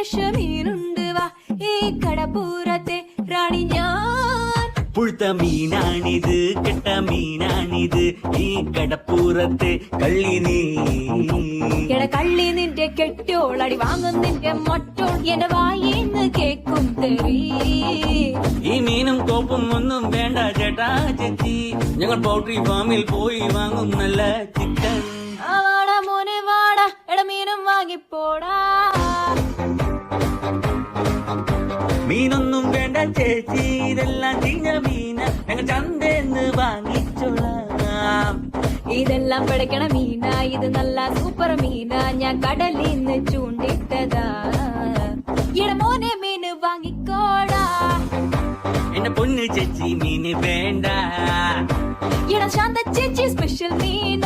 Fresh മീനുണ്ട് വാ ഈ കടപ്പുറത്തെ റാണി ഞാൻ. പുഴുത്ത മീനാണിത്, കെട്ട മീനാണിത്, ഈ കടപ്പുറത്തെ കള്ളി നീ. എട കള്ളി നിന്റെ കെട്ടിയോളടി വാങ്ങും നിന്റെ മറ്റോൾ എന്റെ വായിന്ന് കേക്കും തെറി. ഈ മീനും കോപ്പും ഒന്നും വേണ്ട ചേട്ടാ ചേച്ചി, ഞങ്ങൾ പൗൾട്രി ഫാമിൽ പോയി വാങ്ങും നല്ല ചിക്കൻ. വാടാ മോനെ വാടാ, എട മീനും വാങ്ങിപ്പോടാ. മീനൊന്നും വേണ്ട ചേച്ചി, ഇതെല്ലാം ചീഞ്ഞ മീന, ഞങ്ങൾ ചന്തേന്ന് വാങ്ങിച്ചോളാം. ഇതെല്ലാം പിടയ്ക്കണ മീന, ഇത് നല്ല സൂപ്പർ മീന, ഞാൻ കടലിന്ന് ചൂണ്ടിട്ടതാ. എട മോനെ മീന് വാങ്ങിക്കോടാ. എന്റെ പൊന്നു ചേച്ചി മീന് വേണ്ട. എട ശാന്ത ചേച്ചി സ്പെഷ്യൽ മീന.